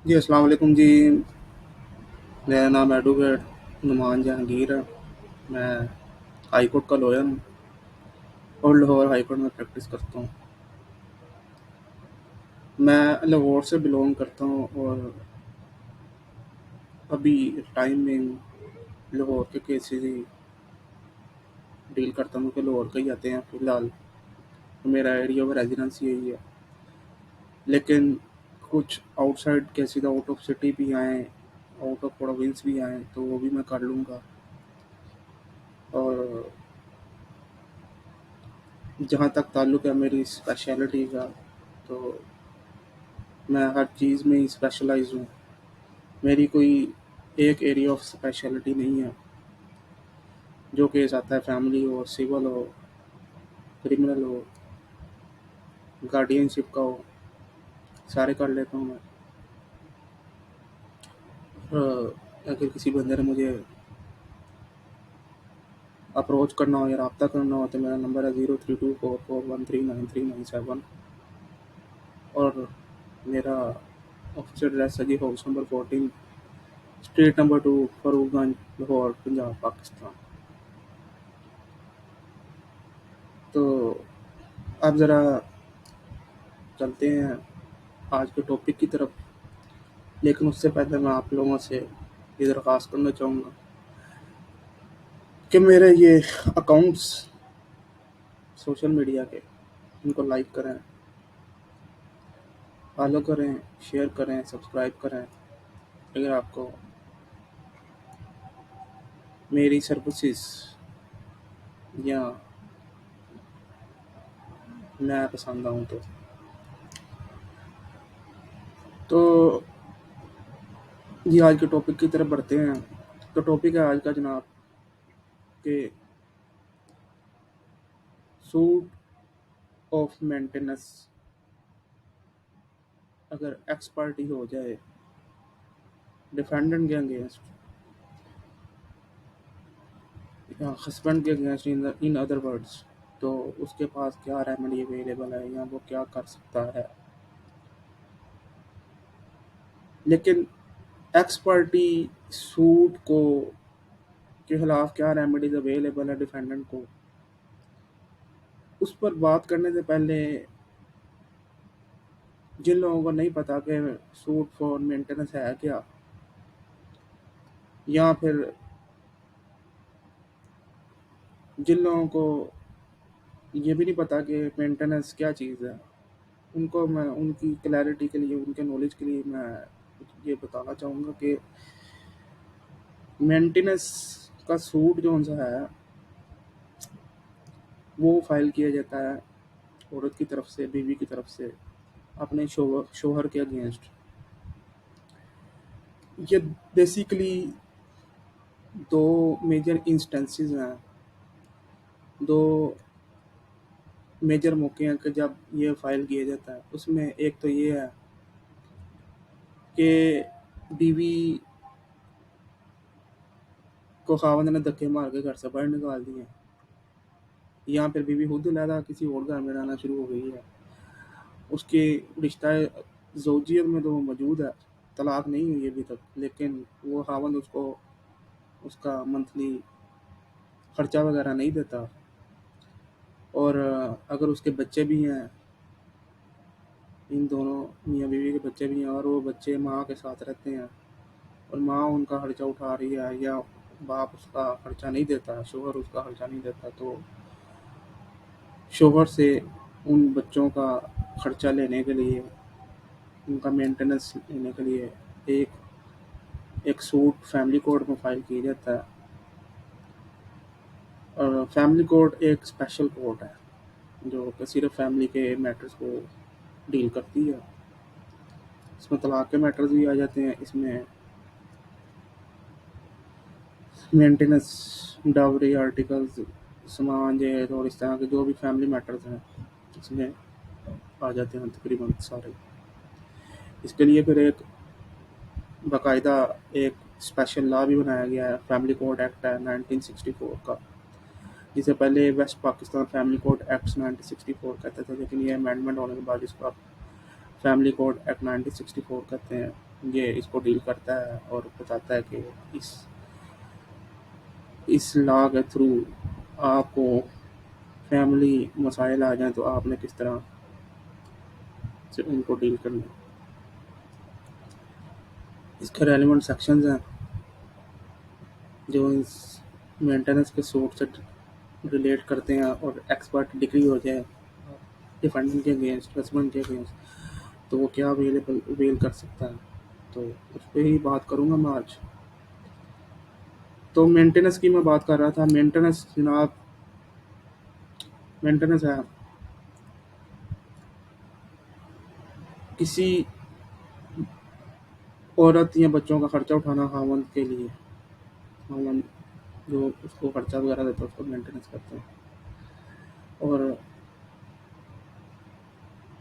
जी, अस्सलाम वालेकुम जी। मेरा नाम एडवोकेट नुमान जहांगीर है। मैं हाई कोर्ट का लॉयर हूँ और लाहौर हाई कोर्ट में प्रैक्टिस करता हूँ। मैं लाहौर से बिलोंग करता हूँ और अभी टाइम में लाहौर के केसेस ही डील करता हूँ कि लाहौर के ही आते हैं फ़िलहाल। मेरा एरिया ऑफ रेजिडेंस यही है, लेकिन कुछ outside cases out of city भी आएँ, आउट ऑफ प्रोविंस भी आएँ, तो वो भी मैं कर लूँगा। और जहाँ तक ताल्लुक़ है मेरी स्पेशलिटी का, तो मैं हर चीज़ में ही स्पेशलाइज़ हूँ। मेरी कोई एक एरिया ऑफ स्पेशलिटी नहीं है। जो केस आता है फैमिली हो, सिविल हो, क्रिमिनल हो, गार्डियनशिप का हो, सारे कर लेता हूँ मैं। अगर किसी बंदे ने मुझे अप्रोच करना हो या रब्ता करना हो तो मेरा नंबर है 032441393997 और मेरा ऑफिशियल एड्रेस है जी house number 14 street number 2 Farrukhganj Lahore Punjab Pakistan. तो अब ज़रा चलते हैं आज के टॉपिक की तरफ, लेकिन उससे पहले मैं आप लोगों से ये दरख्वास्त करना चाहूँगा कि मेरे ये अकाउंट्स सोशल मीडिया के, इनको लाइक करें, फॉलो करें, शेयर करें, सब्सक्राइब करें। अगर आपको मेरी सर्विसेज या मैं पसंद आऊँ तो जी आज के टॉपिक की तरफ बढ़ते हैं। तो टॉपिक है आज का जनाब कि सूट ऑफ मेंटेनेंस अगर एक्स पार्टी हो जाए डिफेंडेंट के अगेंस्ट या हस्बैंड के अगेंस्ट, इन अदर वर्ड्स, तो उसके पास क्या रेमेडी अवेलेबल है या वो क्या कर सकता है। लेकिन एक्स पार्टी सूट को के खिलाफ क्या रेमेडीज अवेलेबल है डिफेंडेंट को, उस पर बात करने से पहले जिन लोगों को नहीं पता कि सूट फॉर मेंटेनेंस है क्या, या फिर जिन लोगों को ये भी नहीं पता कि मेंटेनेंस क्या चीज़ है, उनको मैं उनकी क्लैरिटी के लिए, उनके नॉलेज के लिए मैं ये बताना चाहूँगा कि मेंटेनेंस का सूट जो सा है वो फाइल किया जाता है औरत की तरफ से, बीवी की तरफ से अपने शोहर के अगेंस्ट। ये बेसिकली दो मेजर इंस्टेंसेस हैं, दो मेजर मौके हैं कि जब ये फाइल किया जाता है। उसमें एक तो ये है कि बीवी को खावंद ने धक्के मार के घर से बाहर निकाल दिए, या फिर बीवी खुद अलहदा किसी और घर में रहना शुरू हो गई है। उसके रिश्ता ज़ौजियत में तो वो मौजूद है, तलाक नहीं हुई अभी तक, लेकिन वो खावंद उसको उसका मंथली खर्चा वगैरह नहीं देता। और अगर उसके बच्चे भी हैं, इन दोनों मियाँ बीवी के बच्चे भी हैं और वो बच्चे माँ के साथ रहते हैं और माँ उनका खर्चा उठा रही है या बाप उसका खर्चा नहीं देता, शोहर उसका खर्चा नहीं देता, तो शोहर से उन बच्चों का खर्चा लेने के लिए, उनका मेंटेनेंस लेने के लिए एक सूट फैमिली कोर्ट में फाइल किया जाता है। और फैमिली कोर्ट एक स्पेशल कोर्ट है जो कि सिर्फ फैमिली के मैटर्स को डील करती है। इसमें तलाक के मैटर्स भी आ जाते हैं, इसमें मेंटेनेंस, डावरी, आर्टिकल्स, सामान जहेज और इस तरह के जो भी फैमिली मैटर्स हैं इसमें आ जाते हैं तकरीबन सारे। इसके लिए फिर एक बाकायदा एक स्पेशल लॉ भी बनाया गया है, फैमिली कोर्ट एक्ट है 1964 का, जिसे पहले west Pakistan family court act 1964 कहते थे, लेकिन ये अमेंडमेंट होने के बाद इसको फैमिली कोर्ट एक्ट 1964 कहते हैं। ये इसको डील करता है और बताता है कि इस लॉ के थ्रू आपको फैमिली मसाइल आ जाएँ तो आपने किस तरह से उनको डील करना है। इसके रेलेवेंट सेक्शंस हैं जो इस मेंटेनेंस के सूट से रिलेट करते हैं और एक्सपर्ट डिग्री हो जाए डिफेंडेंट के अगेंस्ट, हस्बैंड के अगेंस्ट, तो वो क्या अवेल कर सकता है। तो उस पर ही बात करूँगा मैं आज। तो मेंटेनेंस की मैं बात कर रहा था। मेंटेनेंस जनाब, मेंटेनेंस है किसी औरत या बच्चों का खर्चा उठाना खावंद के लिए। खावंद जो उसको खर्चा वगैरह देता है उसको मेंटेनेंस करते हैं। और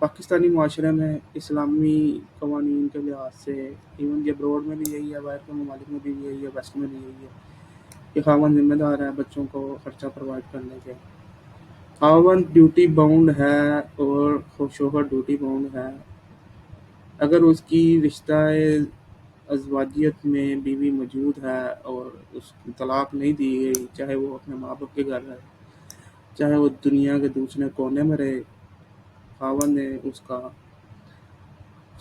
पाकिस्तानी माशरे में इस्लामी कवानीन के लिहाज से इवन कि अब्रॉड में भी यही है, बाहर के ममालिक में भी यही है, वेस्ट में भी यही है कि खावंद जिम्मेदार है बच्चों को खर्चा प्रोवाइड करने के। खावंद ड्यूटी बाउंड है और शोहर ड्यूटी बाउंड है अगर उसकी रिश्ता अज़वाजियत में बीवी मौजूद है और उसको तलाक नहीं दी गई, चाहे वो अपने माँ बाप के घर रहे, चाहे वो दुनिया के दूसरे कोने में रहे, खावंद ने उसका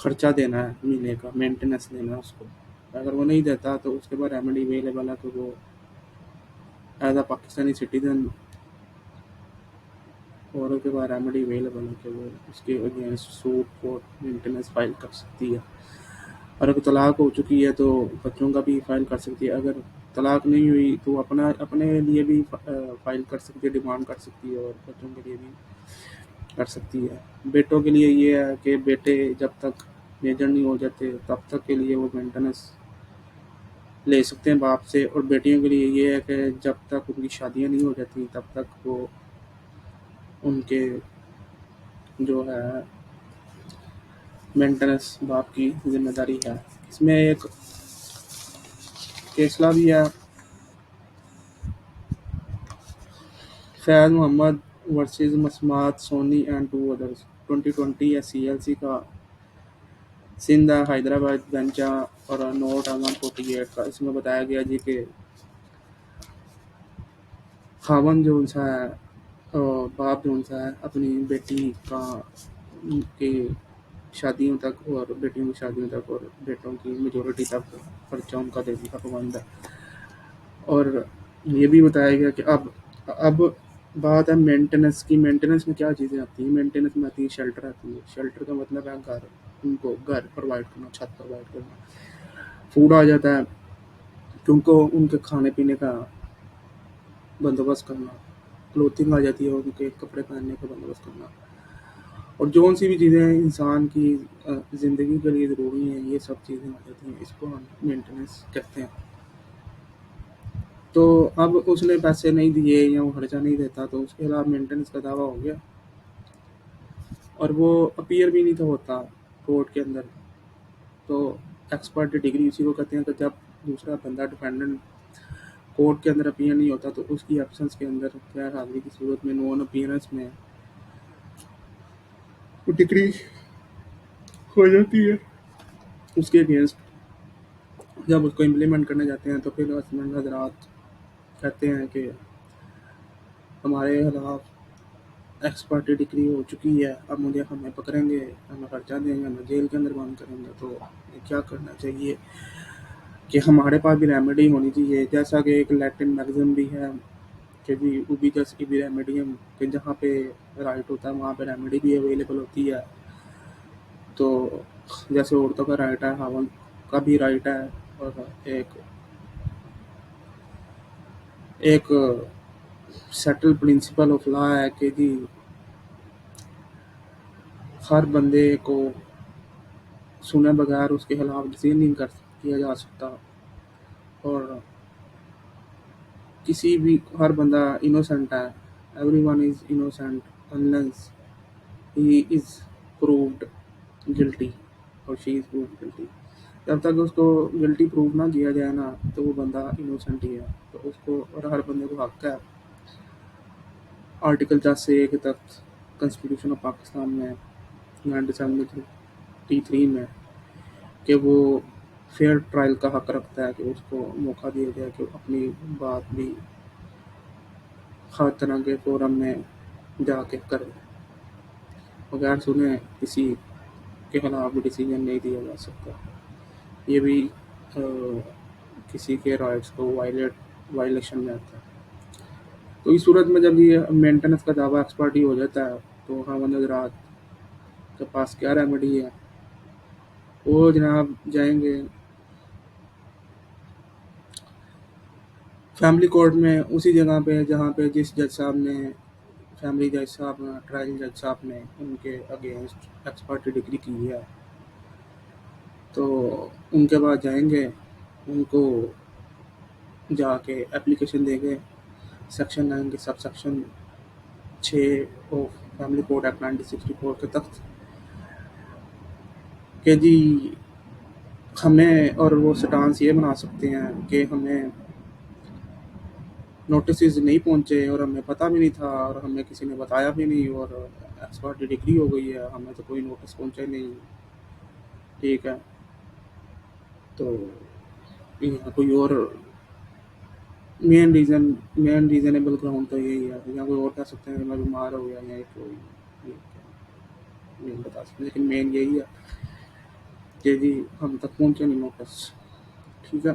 खर्चा देना है, महीने का मेंटेनेंस देना है उसको। अगर वो नहीं देता तो उसके बाद रेमेडी अवेलेबल है कि वो एज अ पाकिस्तानी सिटीजन और उसके बाद रेमेडी अवेलेबल है कि वो उसके against suit for maintenance file कर सकती है। और अगर तलाक हो चुकी है तो बच्चों का भी फाइल कर सकती है। अगर तलाक नहीं हुई तो अपने लिए भी फाइल कर सकती है, डिमांड कर सकती है, और बच्चों के लिए भी कर सकती है। बेटों के लिए ये है कि बेटे जब तक मेजर नहीं हो जाते तब तक के लिए वो मेंटेनेंस ले सकते हैं बाप से, और बेटियों के लिए ये है कि जब तक उनकी शादियां नहीं हो जाती तब तक वो उनके जो है मेंटेनेंस बाप की जिम्मेदारी है। इसमें एक फैसला भी है, Faiz Mohammad versus Musammat Soni and two others 2020 SCLC का सिंध हैदराबाद बेंचा और नोट 148 का। इसमें बताया गया जी कि खावंद जो उनसा है बाप जो उनसा है अपनी बेटी का की शादियों तक और बेटियों की शादियों तक और बेटों की मेजोरिटी तक खर्चा उनका देने का पाबंद है। और ये भी बताया गया कि अब बात है मेंटेनेंस की। मेंटेनेंस में क्या चीज़ें आती हैं? मेंटेनेंस में आती है शेल्टर आती है। शेल्टर का मतलब है घर, उनको घर प्रोवाइड करना, छत प्रोवाइड करना। फूड आ जाता है कि उनको उनके खाने पीने का बंदोबस्त करना। क्लोथिंग आ जाती है, उनके कपड़े पहनने का बंदोबस्त करना। और जौन सी भी चीज़ें इंसान की ज़िंदगी के लिए ज़रूरी हैं, ये सब चीज़ें आ जाती हैं। इसको हम मेंटेनेंस कहते हैं। तो अब उसने पैसे नहीं दिए या वो खर्चा नहीं देता तो उसके खिलाफ मेंटेनेंस का दावा हो गया और वो अपीयर भी नहीं था होता कोर्ट के अंदर। तो एक्सपर्ट डिग्री उसी को कहते हैं कि जब दूसरा बंदा डिफेंडेंट कोर्ट के अंदर अपीयर नहीं होता तो उसकी एब्सेंस के अंदर गैर हाजिरी की सूरत में नॉन अपीयरेंस में वो डिग्री हो जाती है उसके अगेंस्ट। जब उसको इम्प्लीमेंट करने जाते हैं तो फिर हस्बैंड हजरात कहते हैं कि हमारे खिलाफ एक्सपर्ट डिग्री हो चुकी है, अब मुझे हमें पकड़ेंगे, हमें खर्चा देंगे, हमें जेल के अंदर बंद करेंगे। तो क्या करना चाहिए कि हमारे पास भी रेमेडी होनी चाहिए। जैसा कि एक लैटिन मैगज़ीन भी है कि भी उबिकस इबी रेमेडियम, कि जहाँ पे राइट होता है वहाँ पे रेमेडी भी अवेलेबल होती है। तो जैसे औरतों का राइट है, खावंद का भी राइट है। और एक एक सेटल प्रिंसिपल ऑफ लॉ है कि जी हर बंदे को सुने बगैर उसके खिलाफ डिसीजन नहीं कर किया जा सकता। और किसी भी हर बंदा इनोसेंट है, everyone is innocent unless he is proved guilty और शी इज प्रूव्ड गिल्टी। जब तक उसको गिल्टी प्रूव ना किया जाए ना तो वो बंदा इनोसेंट ही है। तो उसको और हर बंदे को हक है आर्टिकल 10 से 1 तक कॉन्स्टिट्यूशन ऑफ पाकिस्तान में 97 में 3 में کہ وہ فیئر ٹرائل کا حق رکھتا ہے کہ اس کو موقع دیا جائے کہ اپنی بات بھی ہر طرح کے فورم میں جا کے کرے، بغیر سنے کسی کے خلاف بھی ڈیسیجن نہیں دیا جا سکتا۔ یہ بھی آ، کسی کے رائٹس کو وائلیشن میں آتا ہے۔ تو اس صورت میں جب یہ مینٹیننس کا دعویٰ ایکسپرٹی ہو جاتا ہے تو خاوند حضرات کے پاس کیا ریمیڈی ہے؟ وہ جناب جائیں گے فیملی کورٹ میں، اسی جگہ پہ جہاں پہ جس جج صاحب نے فیملی جج صاحب ٹرائل جج صاحب نے ان کے اگینسٹ ایکسپرٹی ڈگری کی ہے، تو ان کے بعد جائیں گے، ان کو جا کے اپلیکیشن دیں گے، سیکشن 9 کے sub section 6 of family code act 1964 کے تحت کہ جی ہمیں، اور وہ سٹانس یہ بنا سکتے ہیں کہ ہمیں نوٹسز نہیں پہنچے اور ہمیں پتہ بھی نہیں تھا اور ہمیں کسی نے بتایا بھی نہیں، اور ایکسپرٹی ڈگری ہو گئی ہے، ہمیں تو کوئی نوٹس پہنچا ہی نہیں، ٹھیک ہے۔ تو یہاں کوئی اور مین ریزنیبل گراؤنڈ تو یہی ہے، یا کوئی اور کہہ سکتے ہیں کہ میں بیمار ہو گیا یا کوئی نہیں بتا سکتے، لیکن مین یہی ہے کہ جی ہم تک پہنچے نہیں نوٹس، ٹھیک ہے۔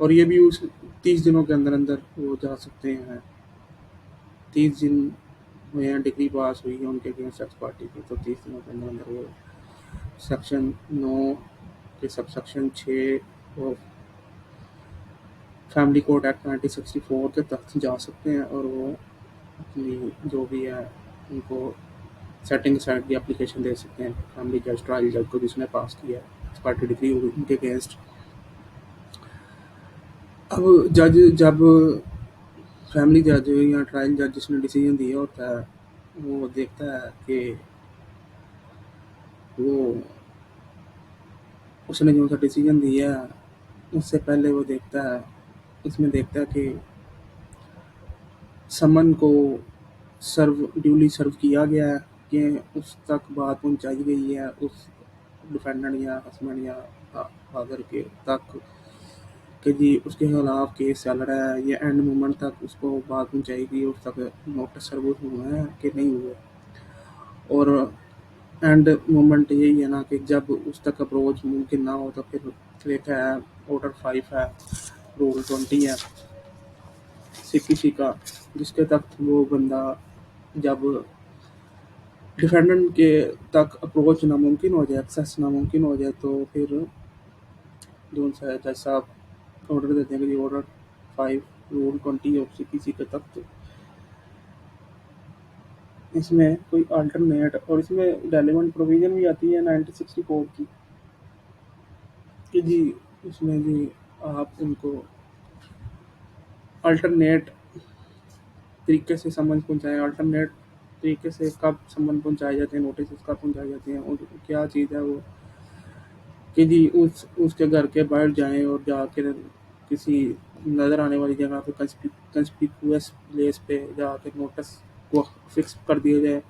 اور یہ بھی اس 30 دنوں کے اندر اندر وہ جا سکتے ہیں، 30 دن ہوئے ہیں ڈگری پاس ہوئی ہے ان کے اگینسٹ ایکس پارٹی کی، تو 30 دنوں کے اندر اندر وہ سیکشن 9 کے سب سیکشن 6 اور فیملی کوڈ ایکٹ 1964 کے تحت جا سکتے ہیں، اور وہ اپنی جو بھی ہے ان کو سیٹنگ سائڈ کی اپلیکیشن دے سکتے ہیں فیملی جج ٹرائل جج کو جس نے پاس کیا ہے ایکسپرٹی ڈگری ہوئی ان کے اگینسٹ۔ اب جج جب فیملی جج یا ٹرائل جج جس نے ڈیسیجن دیا ہوتا ہے وہ دیکھتا ہے کہ وہ اس نے جو سا ڈیسیجن دیا ہے اس سے پہلے وہ دیکھتا ہے، اس میں دیکھتا ہے کہ سمن کو ڈیولی سرو کیا گیا ہے، کہ اس تک بات پہنچائی گئی ہے اس ڈیفینڈنٹ یا ہسبینڈ یا فادر کے تک کہ جی اس کے خلاف کیس چل رہا ہے، یہ اینڈ مومنٹ تک اس کو بات پہنچائی گئی، اس تک نوٹس سرو ہوئے ہیں کہ نہیں ہوئے۔ اور اینڈ مومنٹ یہی ہے نا کہ جب اس تک اپروچ ممکن نہ ہو تو پھر ایک ہے آرڈر 5 ہے، رول 20 ہے CPC کا، جس کے تحت وہ بندہ جب ڈیفینڈنٹ کے تک اپروچ ناممکن ہو جائے، ایکسیس ناممکن ہو جائے، تو پھر جو سے جج صاحب آرڈر دیتے ہیں کہ آرڈر 5 رول 20 آف CPC کے تحت اس میں کوئی الٹرنیٹ، اور اس میں ریلیونٹ پروویژن بھی آتی ہے 1964 کی کہ جی اس میں جی آپ ان کو الٹرنیٹ طریقے سے سمن پہنچائیں، الٹرنیٹ طریقے سے کب سمن پہنچائے جاتے ہیں، نوٹسز کب پہنچائے جاتے ہیں، اور کیا چیز ہے وہ کہ جی اس کے گھر کے باہر جائیں اور جا کے کسی نظر آنے والی جگہ پہ کنسپیکوس پلیس پہ جا کے نوٹس کو فکس کر دیا جائے،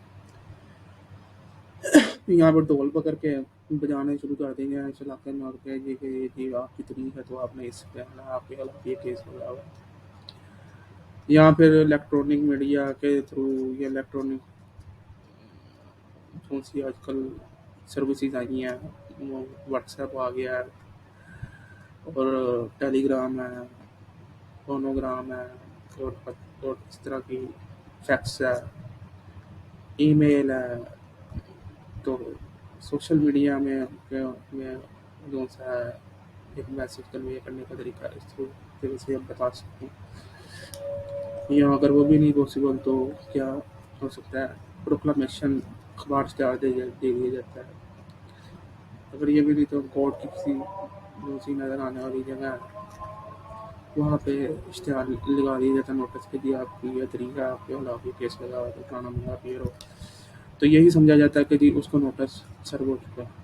یہاں پر ڈھول پکڑ کے بجانے شروع کر دیں گے اس علاقے میں، اور کہ جی آپ کی تاریخ ہے تو آپ نے اس پہ آپ کے خلاف یہ کیس لگا ہوا ہے۔ یہاں پھر الیکٹرانک میڈیا کے تھرو یا الیکٹرانک کون سی آج کل سروسز آئی ہیں، وہ واٹس ایپ آ گیا ہے اور ٹیلی گرام ہے، فونوگرام ہے، اور اس طرح کی فیکس ہے، ای میل ہے، تو سوشل میڈیا میں جو سا ہے ایک میسج کنوے کرنے کا طریقہ اس طرح سے ہم بتا سکتے ہیں، یا اگر وہ بھی نہیں پاسبل تو کیا ہو سکتا ہے، پروکلمیشن اخبار اشتہار دے دیا جاتا ہے، اگر یہ بھی نہیں تو کورٹ کی کسی دوسری نظر آنے والی جگہ ہے وہاں پہ اشتہار لگا دیا جاتا ہے، نوٹس کے دیا آپ کی یہ طریقہ ہے، آپ کے خلاف یہ کیس لگا ہوا ہے، فلانا منگا پیئر ہو، تو یہی سمجھا جاتا ہے کہ جی اس کو نوٹس سرو ہو چکا ہے۔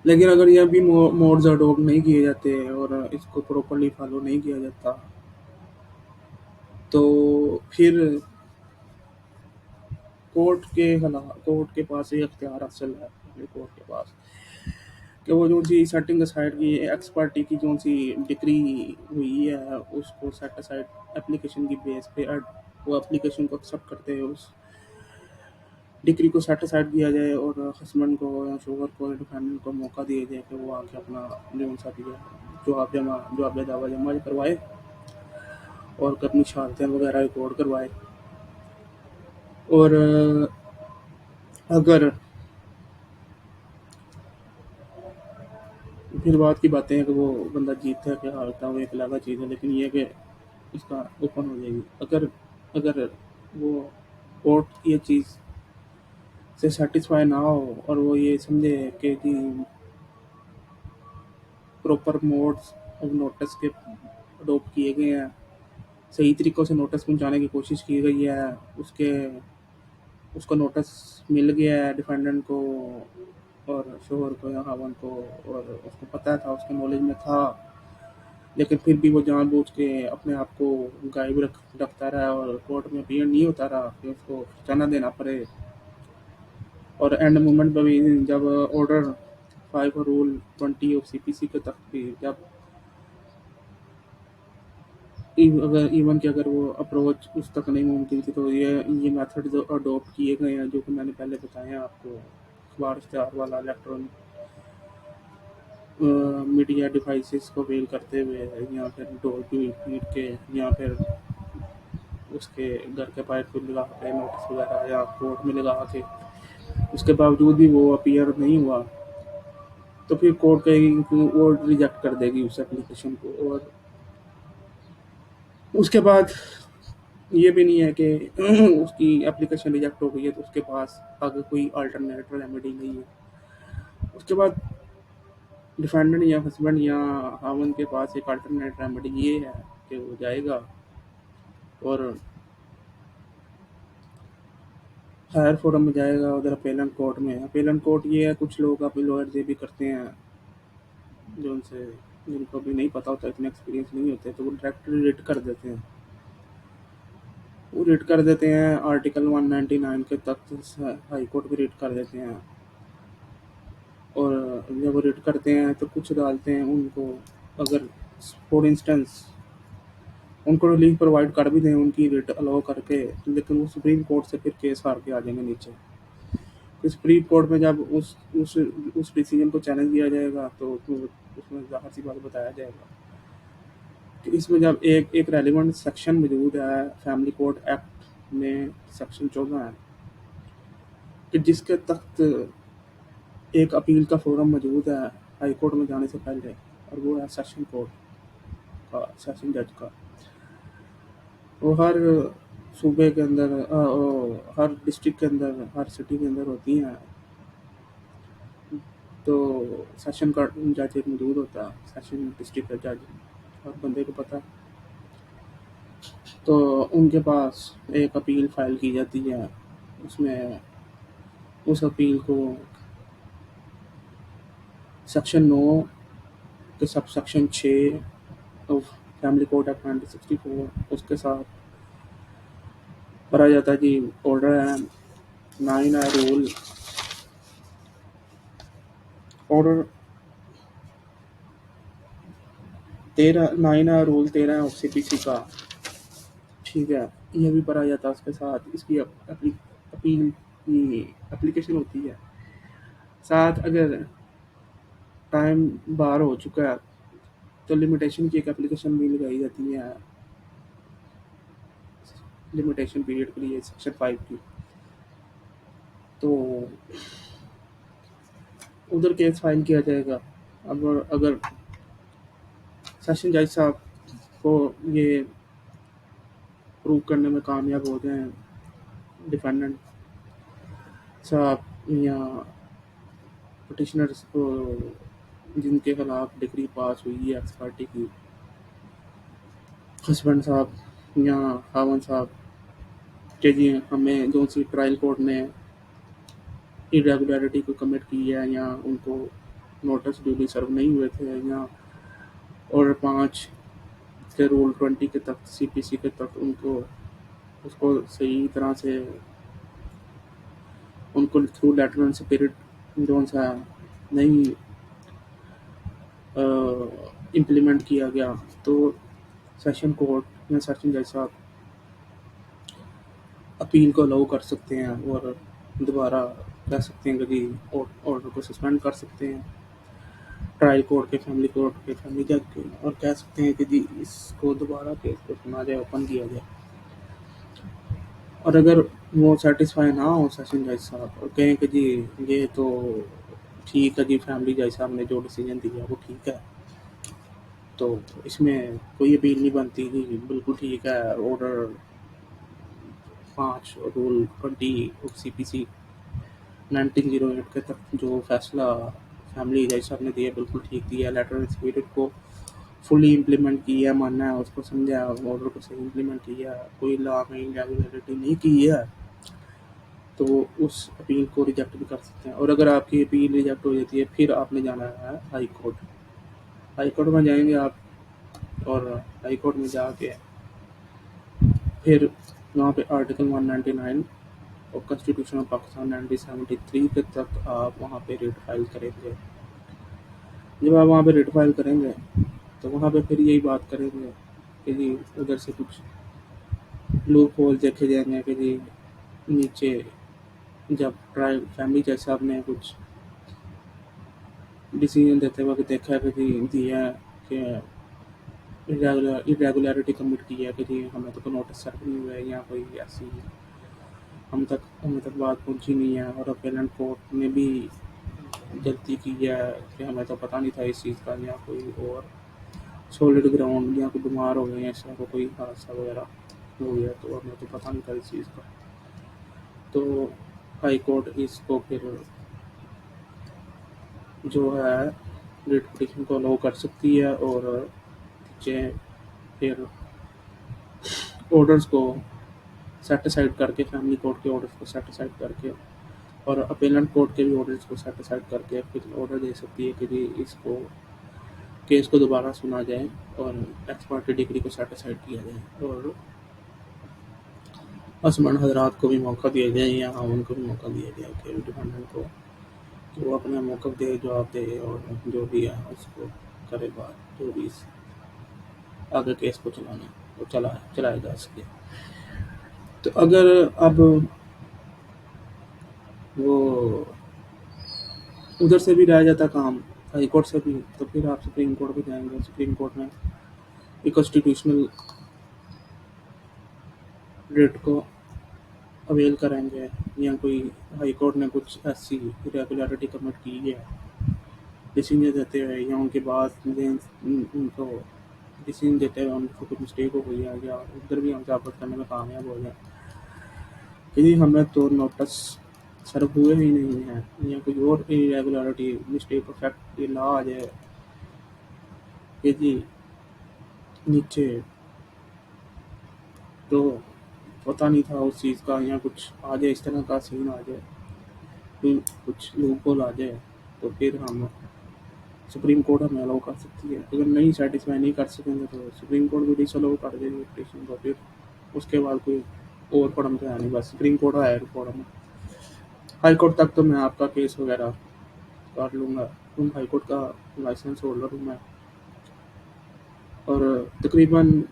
لیکن اگر یہ بھی موڈز اڈاپٹ نہیں کیے جاتے اور اس کو پراپرلی فالو نہیں کیا جاتا تو پھر کورٹ کے پاس یہ اختیار حاصل ہے، کورٹ کے پاس कि वो जो सी सेटिंग असाइड की एक्स पार्टी की जो सी डिक्री हुई है उसको सेट असाइड एप्लीकेशन की बेस पे वो एप्लीकेशन को एक्सेप्ट करते हैं उस डिग्री को सेट असाइड किया जाए और हस्बैंड को या शोहर को या डिफेंडेंट को मौका दिया जाए कि वो आके अपना जो सा भी है जवाब दावा जमा करवाए और अपनी शहादतें वगैरह रिकॉर्ड करवाए। और अगर फिर बात की बातें हैं कि वो बंदा जीतता है क्या हारता है वो एक अलग चीज़ है, लेकिन ये कि इसका ओपन हो जाएगी अगर अगर वो कोर्ट ये चीज़ से सेटिस्फाई ना हो और वो ये समझे कि जी प्रॉपर मोड्स ऑफ नोटिस के अडोप्ट किए गए हैं, सही तरीक़ों से नोटिस पहुँचाने की कोशिश की गई है, उसके उसको नोटिस मिल गया है डिफेंडेंट को और शोहर को या ख़ावंद को और उसको पता था, उसके नॉलेज में था, लेकिन फिर भी वो जानबूझ के अपने आप को गायब रखता रहा और कोर्ट में अपीयर नहीं होता रहा कि उसको खर्चाना देना पड़े। और एंड मोमेंट पे भी जब ऑर्डर 5 और रूल 20 ऑफ सीपीसी के तक भी जब इवन कि अगर वो अप्रोच उस तक नहीं मुमकिन थी, तो ये मेथड जो अडॉप्ट किए गए हैं जो कि मैंने पहले बताया हैं आपको, अखबार इश्तेहार वाला इलेक्ट्रॉनिक मीडिया डिवाइसेस को अवेल करते हुए या फिर डोर की पीट के या फिर उसके घर के पाइप पे लगा के नोटिस वगैरह या कोर्ट में लगा के उसके बावजूद भी वो अपीयर नहीं हुआ, तो फिर कोर्ट कहेगी कि वो रिजेक्ट कर देगी उस एप्लीकेशन को। और उसके बाद ये भी नहीं है कि उसकी एप्लीकेशन रिजेक्ट हो गई है तो उसके पास आगे कोई अल्टरनेट रेमेडी नहीं है। उसके बाद डिफेंडेंट या हस्बैंड या खावंद के पास एक अल्टरनेट रेमेडी ये है कि वो जाएगा और हायर फोरम में जाएगा, उधर अपेलेंट कोर्ट में। अपेलेंट कोर्ट ये है, कुछ लोग अपने लॉयर ये भी करते हैं जो उनसे जिनको भी नहीं पता होता, इतने एक्सपीरियंस नहीं होते, तो वो डायरेक्ट रिट कर देते हैं। वो रिट कर देते हैं आर्टिकल 199 के तक हाई कोर्ट भी रिट कर देते हैं। और जब रिट करते हैं तो कुछ अदालतें उनको अगर फॉर इंस्टेंस उनको रिलीफ प्रोवाइड कर भी दें उनकी रिट अलाउ करके, लेकिन वो सुप्रीम कोर्ट से फिर केस हार के आ जाएंगे नीचे। तो सुप्रीम कोर्ट में जब उस डिसीजन को चैलेंज किया जाएगा तो उसमें ज़ाहिर सी बात बताया जाएगा कि इसमें जब एक एक रेलिवेंट सेक्शन मौजूद है फैमिली कोर्ट एक्ट में, सेक्शन 14 है कि जिसके तहत एक अपील का फोरम मौजूद है हाई कोर्ट में जाने से पहले, और वो है सेशन कोर्ट का, सेशन जज का। वो हर सूबे के अंदर हर डिस्ट्रिक्ट के अंदर, हर सिटी के अंदर होती हैं। तो सेशन का जज एक मौजूद होता है, सेशन डिस्ट्रिक्ट का जज, हर बंदे को पता। तो उनके पास एक अपील फाइल की जाती है, उसमें उस अपील को सेक्शन 9 के sub section 6 of family code act 1964 उसके साथ भरा जाता है जी। ऑर्डर है 9 है रूल ऑर्डर 13 9 है रूल 13 ऑफ सीपीसी का, ठीक है। ये भी भरा जाता है उसके साथ, इसकी अपील की एप्लीकेशन होती है। साथ अगर टाइम बार हो चुका है तो लिमिटेशन की एक एप्लीकेशन भी लगाई जाती है लिमिटेशन पीरियड के लिए, सेक्शन 5 की। तो उधर केस फाइल किया जाएगा। अब अगर सेशन जज साहब को ये प्रूव करने में कामयाब हो जाएं डिफेंडेंट साहब या पिटिशनर्स को जिनके खिलाफ डिग्री पास हुई है एक्स पार्टी की, हस्बैंड साहब या खावंद साहब के जी हमें जो सी ट्रायल कोर्ट ने इरेगुलरिटी को कमिट की है या उनको नोटिस ड्यूली सर्व नहीं हुए थे या ऑर्डर 5 के रूल 20 के तहत सीपीसी के तहत उनको उसको सही तरह से उनको थ्रू लेटर एंड स्पिरिट जो सा नहीं इम्प्लीमेंट किया गया, तो सेशन कोर्ट या सेशन जज साहब अपील को अलाउ कर सकते हैं और दोबारा कह सकते हैं कि जी ऑर्डर को सस्पेंड कर सकते हैं ट्रायल कोर्ट के, फैमिली कोर्ट के, फैमिली जज के, और कह सकते हैं कि जी इसको दोबारा केस को सुना जाए, ओपन किया जाए। और अगर वो सेटिस्फाई ना हो सेशन जज साहब और कहें कि जी ये तो ठीक है जी, फैमिली जज साहब ने जो डिसीजन दिया वो ठीक है, तो इसमें कोई अपील नहीं बनती जी, बिल्कुल ठीक है, ऑर्डर 5 रूल 20 सीपीसी 1908 के तक जो फैसला फैमिली जज साहब ने दिया बिल्कुल ठीक दिया, लेटर स्पिरिट को फुली इम्प्लीमेंट किया, मानना है उसको, समझा, ऑर्डर को सही इम्प्लीमेंट किया, कोई लॉ में इरेगुलरिटी नहीं की है, तो उस अपील को रिजेक्ट भी कर सकते हैं। और अगर आपकी अपील रिजेक्ट हो जाती है, फिर आपने जाना है हाई कोर्ट। हाई कोर्ट में जाएंगे आप, और हाई कोर्ट में जाके फिर वहाँ पे आर्टिकल 199 और कॉन्स्टिट्यूशन ऑफ पाकिस्तान 1973 के तक आप वहाँ पे रिट फाइल करेंगे। जब आप वहाँ पे रिट फाइल करेंगे तो वहाँ पे फिर यही बात करेंगे कि जी उधर से कुछ लूप होल देखे जाएंगे कि जी नीचे जब ट्रायल फैमिली जज साहब ने कुछ डिसीजन देते वक्त देखा है कि जी दिया है कि इरेगुलरिटी कमिट की है कि जी हमें तो कोई नोटिस सर्व नहीं हुआ है या कोई ऐसी हम तक बात पहुंची नहीं है, और अपेलेंट कोर्ट ने भी गलती की है कि हमें तो पता नहीं था इस चीज़ का, या कोई और सॉलिड ग्राउंड या कोई बीमार हो गए, ऐसा कोई हादसा वगैरह हो गया तो हमें तो पता नहीं था इस चीज़ का, तो हाई कोर्ट इसको फिर जो है रिट पिटिशन को अलाउ कर सकती है, और फिर ऑर्डर्स को सेट असाइड करके, फैमिली कोर्ट के ऑर्डर्स को सेट असाइड करके और अपेलेंट कोर्ट के भी ऑर्डर्स को सेट असाइड करके फिर ऑर्डर दे सकती है कि जी इसको केस को दोबारा सुना जाए और एक्स पार्टी डिग्री को सेट असाइड किया जाए, और हस्बैंड हजरात को भी मौका दिया जाए या उनको भी मौका दिया जाए कि डिफेंडेंट को कि वो अपना मौका दे, जवाब दे, और जो भी है उसको करे बात, जो भी आगे केस को चलाना वो चलाया जा सके। तो अगर अब वो उधर से भी रह जाता काम, हाई कोर्ट से भी, तो फिर आप सुप्रीम कोर्ट भी जाएंगे, सुप्रीम कोर्ट में कॉन्स्टिट्यूशनल रेट को अवेल करेंगे, या कोई हाई कोर्ट ने कुछ ऐसी इरेगुलरिटी कमिट की है डिसीजन देते हुए, या उनके बाद उनको डिसीजन देते हुए उनको कुछ मिस्टेक हो गई है, या उधर भी हम साबित करने में कामयाब हो जाए कि जी हमें तो नोटिस सर्व हुए ही नहीं है, या कोई और इरेगुलरिटी मिस्टेक फैक्ट ये ला आ जाए कि जी नीचे तो पता नहीं था उस चीज़ का, या कुछ आ जाए, इस तरह का सीन आ जाए, कुछ लूप होल आ जाए, तो फिर हम सुप्रीम कोर्ट हमें अलाउ कर सकती है। अगर नहीं सेटिस्फाई नहीं कर सकेंगे तो सुप्रीम कोर्ट भी डिसअलाउ कर देगी पिटीशन को, फिर उसके बाद कोई और फोरम तो है नहीं, बस supreme court higher forum. High court तक तो मैं आपका केस वगैरह कर लूँगा, तुम हाई कोर्ट का लाइसेंस होल्डर हूँ मैं, और तकरीबन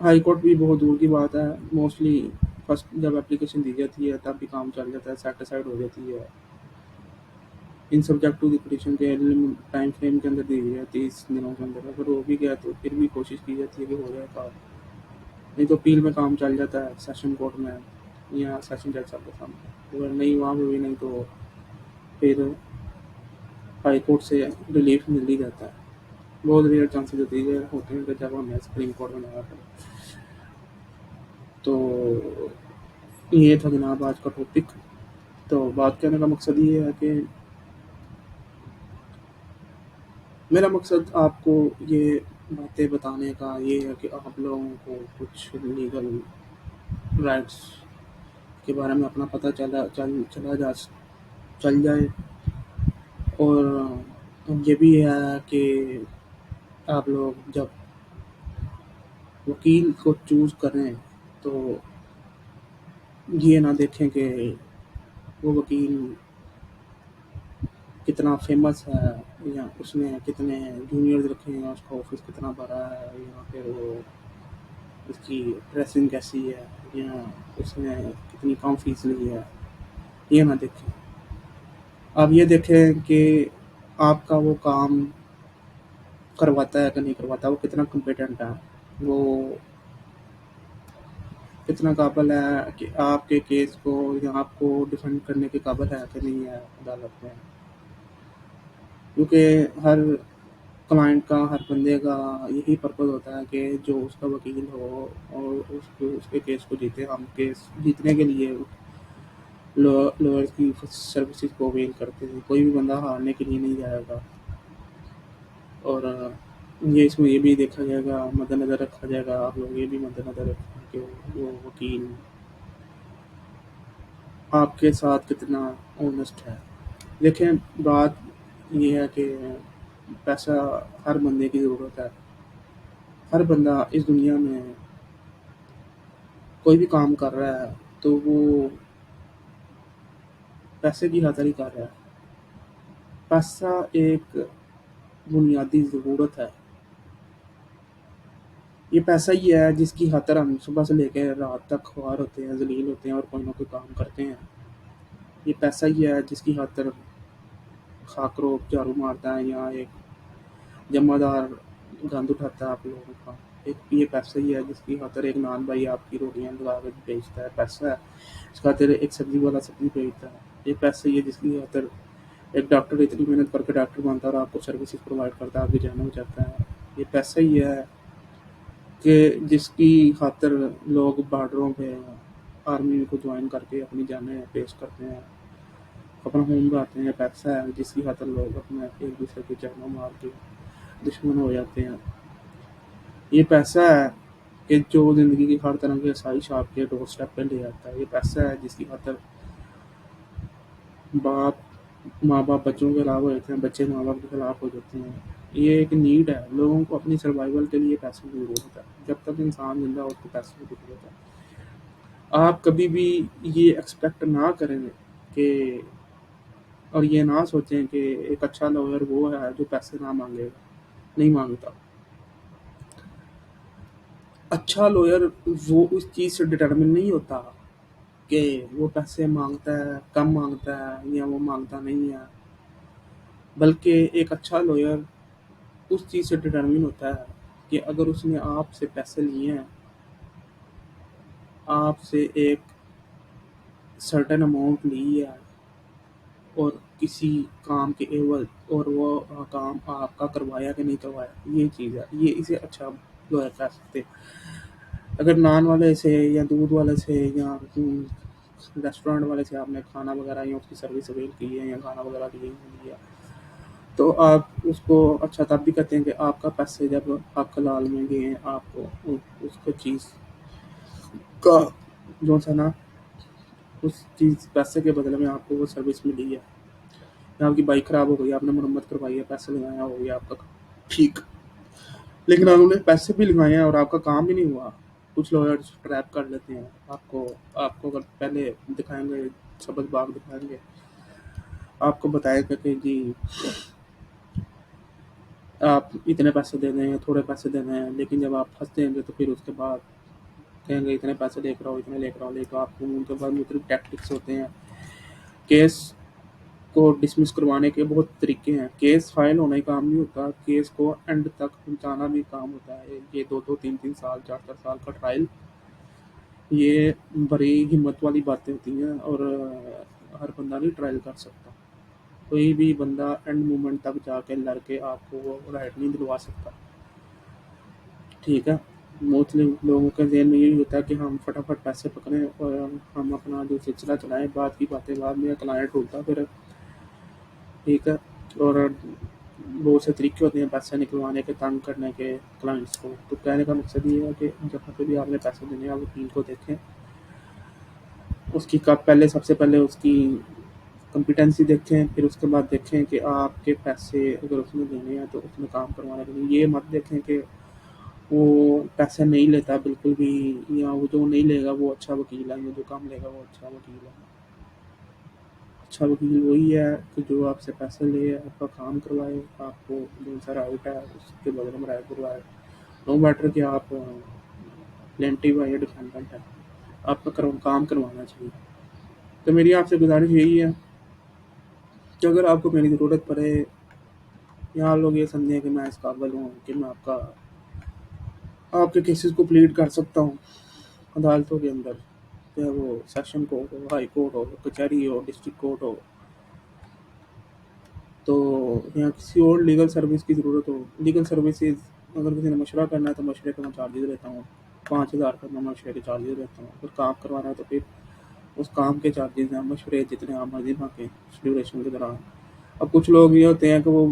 हाई कोर्ट भी बहुत दूर की बात है, मोस्टली फर्स्ट जब एप्लीकेशन दी जाती है तब भी काम चल जाता है, सेट असाइड हो जाती है इन सब्जेक्ट टू द पिटीशन के टाइम फ्रेम के अंदर दी गई है 30 दिनों के अंदर। अगर हो भी गया तो फिर भी कोशिश की जाती है कि हो जाए काम, नहीं तो अपील में काम चल जाता है सेशन कोर्ट में या सेशन जज साहब के सामने। अगर नहीं वहाँ पे भी नहीं तो फिर हाई कोर्ट से रिलीफ मिल ही जाता है। बहुत रेयर चांसेस होते हैं कि जब हमें सुप्रीम कोर्ट में जाना पड़े। तो ये था जनाब आज का टॉपिक। तो बात करने का मकसद ये है कि मेरा मकसद आपको ये बातें बताने का ये है कि आप लोगों को कुछ लीगल राइट्स के बारे में अपना पता चल जाए, और ये भी है कि आप लोग जब वकील को चूज़ करें तो ये ना देखें कि वो वकील कितना फेमस है یا اس نے کتنے جونیئرز رکھے ہیں، اس کا آفس کتنا بڑا ہے، یا پھر وہ اس کی ڈریسنگ کیسی ہے، یا اس نے کتنی کم فیس لی ہے، یہ نہ دیکھیں. آپ یہ دیکھیں کہ آپ کا وہ کام کرواتا ہے کہ نہیں کرواتا، وہ کتنا کمپیٹنٹ ہے، وہ کتنا قابل ہے کہ آپ کے کیس کو یا آپ کو ڈیفینڈ کرنے کے قابل ہے کہ نہیں ہے عدالت میں. کیونکہ ہر کلائنٹ کا، ہر بندے کا یہی پرپز ہوتا ہے کہ جو اس کا وکیل ہو اور اس کے کیس کو جیتے. ہم کیس جیتنے کے لیے لوئر کی سروسز کو اویل کرتے ہیں. کوئی بھی بندہ ہارنے کے لیے نہیں جائے گا. اور یہ اس میں یہ بھی دیکھا جائے گا، مد نظر رکھا جائے گا، آپ لوگ یہ بھی مد نظر رکھیں کہ وہ وکیل آپ کے ساتھ کتنا اونسٹ ہے. دیکھیں بات یہ ہے کہ پیسہ ہر بندے کی ضرورت ہے. ہر بندہ اس دنیا میں کوئی بھی کام کر رہا ہے تو وہ پیسے کی خاطر ہی کر رہا ہے. پیسہ ایک بنیادی ضرورت ہے. یہ پیسہ ہی ہے جس کی خاطر ہم صبح سے لے کے رات تک خوار ہوتے ہیں، ذلیل ہوتے ہیں اور کوئی نہ کوئی کام کرتے ہیں. یہ پیسہ ہی ہے جس کی خاطر خاک روب جھاڑو مارتا ہے یا ایک جمع دار گند اٹھاتا ہے آپ لوگوں کا. یہ پیسہ ہی ہے جس کی خاطر ایک نان بھائی آپ کی روٹیاں لگا کے بیچتا ہے. پیسہ ہے اس خاطر ایک سبزی والا سبزی بیچتا ہے. یہ پیسہ ہی ہے جس کی خاطر ایک ڈاکٹر اتنی محنت کر کے ڈاکٹر بنتا ہے اور آپ کو سروسز پرووائڈ کرتا ہے، آپ کی جانیں بچاتا ہے. یہ پیسہ ہی ہے کہ جس کی خاطر لوگ بارڈروں پہ آرمی کو جوائن کر کے اپنی جانیں پیش کرتے ہیں، اپنا خون بہاتے ہیں. پیسہ ہے جس کی خاطر لوگ اپنے ایک دوسرے کی جانوں مار کے دشمن ہو جاتے ہیں. یہ پیسہ ہے کہ جو زندگی کی ہر طرح کی آسائش آپ کے ڈور اسٹیپ پہ لے آتا ہے. یہ پیسہ ہے جس کی خاطر ماں باپ بچوں کے خلاف ہو جاتے ہیں، بچے ماں باپ کے خلاف ہو جاتے ہیں. یہ ایک نیڈ ہے. لوگوں کو اپنی سروائیول کے لیے پیسے کی ضرورت ہے. جب تک انسان زندہ ہو اس کو پیسے کی ضرورت ہے. آپ کبھی بھی یہ ایکسپیکٹ نہ کریں کہ اور یہ نہ سوچیں کہ ایک اچھا لوئر وہ ہے جو پیسے نہ مانگے گا. نہیں مانگتا. اچھا لوئر وہ اس چیز سے ڈٹرمن نہیں ہوتا کہ وہ پیسے مانگتا ہے، کم مانگتا ہے یا وہ مانگتا نہیں ہے، بلکہ ایک اچھا لوئر اس چیز سے ڈٹرمن ہوتا ہے کہ اگر اس نے آپ سے پیسے لیے ہیں، آپ سے ایک سرٹن اماؤنٹ لی ہے اور کسی کام کے عوض، اور وہ کام آپ کا کروایا کہ نہیں کروایا، یہ چیز ہے. یہ اسے اچھا لوئر کہہ سکتے. اگر نان والے سے یا دودھ والے سے یا ریسٹورینٹ والے سے آپ نے کھانا وغیرہ یا اس کی سروس اویل کی ہے یا کھانا وغیرہ لیا تو آپ اس کو اچھا تب بھی کہتے ہیں کہ آپ کا پیسے جب آپ کلال میں گئے ہیں، آپ کو اس کو چیز کا جو سا نا اس چیز پیسے کے بدلے میں آپ کو وہ سروس ملی ہے. یا آپ کی بائک خراب ہو گئی، آپ نے مرمت کروائی ہے، پیسے لگایا ہو گیا آپ کا ٹھیک، لیکن انہوں نے پیسے بھی لگائے ہیں اور آپ کا کام بھی نہیں ہوا. کچھ لوئرز ٹریپ کر لیتے ہیں آپ کو اگر پہلے دکھائیں گے، سبز باغ دکھائیں گے، آپ کو بتائے گا کہ جی آپ اتنے پیسے دے دیں، تھوڑے پیسے دے دیں، لیکن جب آپ پھنس دیں گے تو پھر اس کے بعد کہیں گے اتنے پیسے لے کر آؤ، اتنے لے کر آؤ. آپ کو ان کے بعد مختلف ٹیکٹکس ہوتے ہیں. کیس کو ڈسمس کروانے کے بہت طریقے ہیں. کیس فائل ہونا ہی کام نہیں ہوتا، کیس کو اینڈ تک پہنچانا بھی کام ہوتا ہے. یہ 2 3 سال 4 سال کا ٹرائل، یہ بڑی ہمت والی باتیں ہوتی ہیں اور ہر بندہ نہیں ٹرائل کر سکتا. کوئی بھی بندہ اینڈ مومنٹ تک جا کے لڑ کے آپ کو وہ رائٹ نہیں دلوا سکتا. ٹھیک ہے. موسٹلی لوگوں کے ذہن میں یہی ہوتا ہے کہ ہم فٹافٹ پیسے پکڑیں اور ہم اپنا جو سلسلہ چلائیں، بات کی باتیں بعد میں کلائنٹ ڈھونڈتا پھر. ٹھیک ہے. اور بہت سے طریقے ہوتے ہیں پیسے نکلوانے کے، تنگ کرنے کے کلائنٹس کو. تو کہنے کا مقصد یہ ہے کہ جب پہ بھی آپ نے پیسے دینے آپ وکیل کو دیکھیں، اس کی سب سے پہلے اس کی کمپیٹنسی دیکھیں، پھر اس کے بعد دیکھیں کہ آپ کے پیسے اگر اس نے دینے ہیں تو اس میں کام کروانے کے لیے یہ مت دیکھیں کہ وہ پیسے نہیں لیتا بالکل بھی، یا وہ جو نہیں لے گا وہ اچھا وکیل ہے، یا جو کم لے گا وہ اچھا وکیل ہے. अच्छा वकील वही है कि जो आपसे पैसे ले, आपका काम करवाए, आपको जो सा राइट है उसके बदले में राय करवाए, नो मैटर कि आप प्लेंटिव है या डिफेंडेंट है, आपका काम करवाना चाहिए। तो मेरी आपसे गुजारिश यही है कि अगर आपको मेरी ज़रूरत पड़े या आप लोग ये समझें कि मैं इस काबिल हूँ कि मैं आपके केसेस को प्लीड कर सकता हूँ अदालतों के अंदर, चाहे वो सेशन कोर्ट हो, हाई कोर्ट हो, कचहरी हो, डिस्ट्रिक्ट कोर्ट हो, तो या किसी और लीगल सर्विस की ज़रूरत हो, लीगल सर्विसेज अगर किसी ने मशवरा करना है तो मशवरे का मैं चार्जेस लेता हूँ, 5,000 का मैं मशवरे के चार्जेस लेता हूँ। अगर काम करवाना है तो फिर उस काम के चार्जेस हैं, मशवरे जितने आप मर्जी मांगें उस ड्यूरेशन के दौरान। अब कुछ लोग ये होते हैं कि वो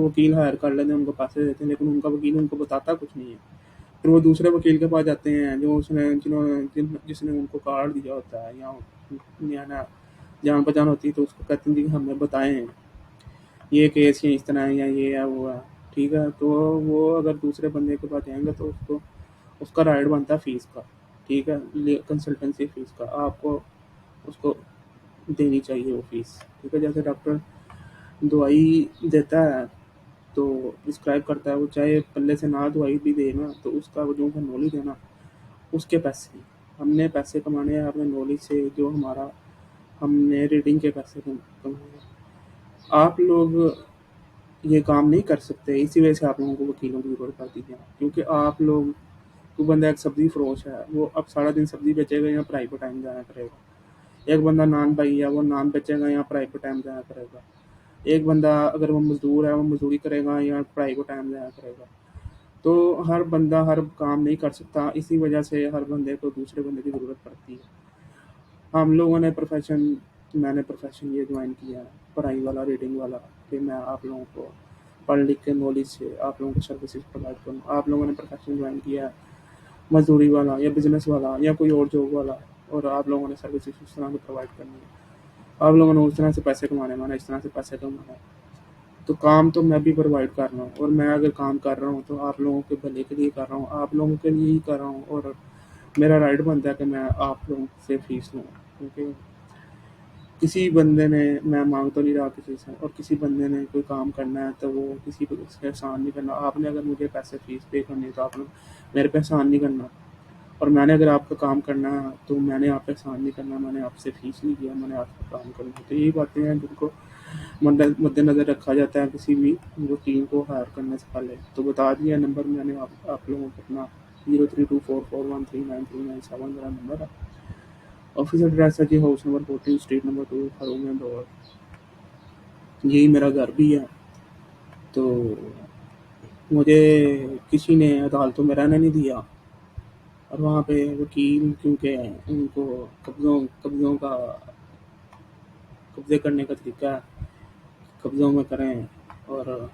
वकील हायर कर लेते हैं, उनको पैसे देते हैं, लेकिन उनका वकील उनको बताता कुछ नहीं है। फिर वो दूसरे वकील के पास जाते हैं जो जिसने उनको कार्ड दिया होता है या ना जान पहचान होती है, तो उसको कहते हैं जी हमें बताएं ये केस है, इस तरह है या ये है वो है, ठीक है। तो वो अगर दूसरे बंदे के पास जाएंगे तो उसको उसका राइट बनता है फीस का, ठीक है, कंसल्टेंसी फीस का आपको उसको देनी चाहिए वो फीस, ठीक है। जैसे डॉक्टर दवाई देता है तो प्रिस्क्राइब करता है, वो चाहे पल्ले से ना दवाई भी दे ना तो उसका वो जो है नॉलेज है ना उसके पैसे हैं। हमने पैसे कमाने हैं अपने नॉलेज से, जो हमारा हमने रीडिंग के पैसे कमाए हैं। आप लोग ये काम नहीं कर सकते, इसी वजह से आप लोगों को वकीलों की ज़रूरत पड़ती है, क्योंकि आप लोग कोई बंदा एक सब्जी फरोश है, वो अब सारा दिन सब्जी बेचेगा या प्राइवेट टाइम जाया करेगा। एक बंदा नान भाई है, वो नान बेचेगा या प्राइवेट टाइम जाया करेगा। एक बंदा अगर वो मजदूर है, वो मजदूरी करेगा या पढ़ाई को टाइम जाया करेगा। तो हर बंदा हर काम नहीं कर सकता, इसी वजह से हर बंदे को दूसरे बंदे की ज़रूरत पड़ती है। हम लोगों ने मैंने प्रोफेशन ये ज्वाइन किया है पढ़ाई वाला, रीडिंग वाला, कि मैं आप लोगों को पढ़ लिख के नॉलेज से आप लोगों को सर्विसेज प्रोवाइड करूँ। आप लोगों ने प्रोफेशन ज्वाइन किया है मजदूरी वाला या बिजनेस वाला या कोई और जॉब वाला, और आप लोगों ने सर्विसेज उस तरह की प्रोवाइड करनी है। आप लोगों ने उस तरह से पैसे कमाने, मैंने इस तरह से पैसे कमाने। तो काम तो मैं भी प्रोवाइड कर रहा हूँ, और मैं अगर काम कर रहा हूँ तो आप लोगों के भले के लिए कर रहा हूँ, आप लोगों के लिए ही कर रहा हूँ, और मेरा राइट बनता है कि मैं आप लोगों से फीस लूँ, क्योंकि किसी बंदे ने, मैं मांग तो नहीं रहा किसी से, और किसी बंदे ने कोई काम करना है तो वो किसी पे उससे एहसान नहीं करना। आपने अगर मुझे पैसे फीस पे करनी है तो आपने मेरे पे एहसान नहीं करना, और मैंने अगर आपका काम करना है तो मैंने आप पे एहसान नहीं करना, मैंने आपसे फीस नहीं किया, मैंने आपका काम करना। तो यही बातें हैं जिनको मद्देनज़र रखा जाता है किसी भी वकील को हायर करने से पहले। तो बता दिया नंबर मैंने आप लोगों को अपना 0324413939 मेरा नंबर है। ऑफिस एड्रेस है जी हाउस नंबर 14 स्ट्रीट नंबर 2 फरूम एंड, और यही मेरा घर भी है। तो मुझे किसी ने अदालतों में रहने नहीं दिया, और वहाँ पे वकील क्योंकि उनको कब्ज़ों का कब्ज़े करने का तरीका है, कब्ज़ों में करें, और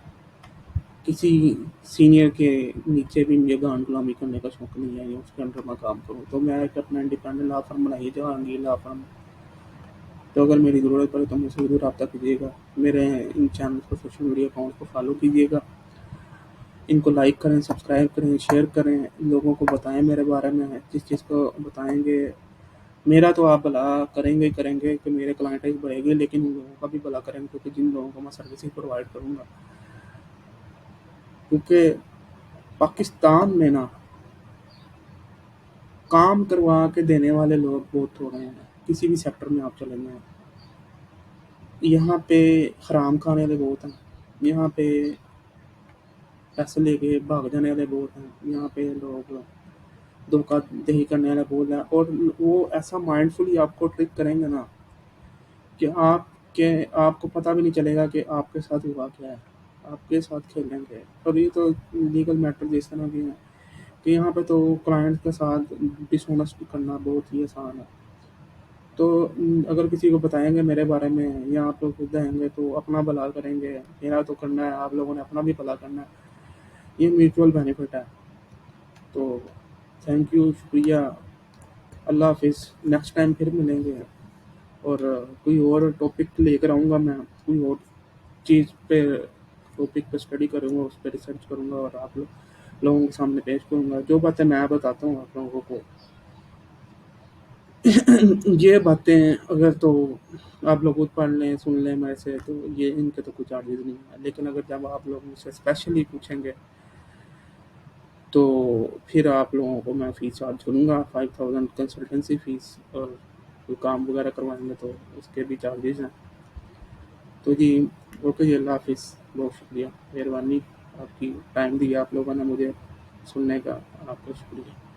किसी सीनियर के नीचे भी मुझे गान गुलामी करने का शौक नहीं है या उसके अंडर मैं काम करूँ। तो मैं एक अपना इंडिपेंडेंट लॉ फर्म बनाइए, जहांगीर लॉ फर्म। तो अगर मेरी ज़रूरत पड़े तो मुझसे ज़रूर रब्ता कीजिएगा। मेरे इन चैनल को, सोशल मीडिया अकाउंट को फॉलो कीजिएगा, इनको लाइक करें, सब्सक्राइब करें, शेयर करें, लोगों को बताएं मेरे बारे में। जिस चीज़ को बताएंगे मेरा तो आप भला करेंगे ही करेंगे कि मेरे क्लाइंटेज बढ़ेगी, लेकिन उन लोगों का भी भला करेंगे, क्योंकि जिन लोगों को मैं सर्विसेज प्रोवाइड करूँगा, क्योंकि पाकिस्तान में ना काम करवा के देने वाले लोग बहुत हो रहे हैं। किसी भी सेक्टर में आप चले जाएँ, यहाँ पे हराम खाने वाले बहुत हैं, यहाँ पे पैसे लेके भाग जाने वाले बहुत हैं, यहाँ पे लोग धोखाधड़ी करने वाले बहुत हैं, और वो ऐसा माइंडफुली आपको ट्रिक करेंगे ना कि आपको पता भी नहीं चलेगा कि आपके साथ हुआ क्या है, आपके साथ खेलेंगे। और ये तो लीगल मैटर जिस तरह के हैं कि यहाँ पे तो क्लाइंट के साथ डिसऑनेस्ट करना बहुत ही आसान है। तो अगर किसी को बताएँगे मेरे बारे में या आप लोग खुद आएँगे तो अपना भला करेंगे, मेरा तो करना है, आप लोगों ने अपना भी भला करना है, ये म्यूचुअल बेनिफिट है। तो थैंक यू, शुक्रिया, अल्लाह हाफ़िज़, नेक्स्ट टाइम फिर मिलेंगे, और कोई और टॉपिक लेकर आऊँगा मैं, कोई और चीज़ पे टॉपिक पे स्टडी करूँगा, उस पे रिसर्च करूँगा, और आप लोगों के सामने पेश करूँगा। जो बातें मैं बताता हूँ आप लोगों को ये बातें अगर तो आप लोग खुद पढ़ लें, सुन लें मेरे से, तो ये इनके तो कोई चार्जेज़ नहीं है। लेकिन अगर जब आप लोग मुझसे स्पेशली पूछेंगे, तो फिर आप लोगों को मैं फ़ीस चार्ज करूँगा 5000 कंसल्टेंसी फ़ीस, और कोई काम वगैरह करवाएँगे तो उसके भी चार्जेज़ हैं। तो जी, ओके जी, अल्लाह हाफ़िज़। बहुत शुक्रिया, मेहरबानी, आपकी टाइम दिया आप लोगों ने मुझे सुनने का, आपका शुक्रिया।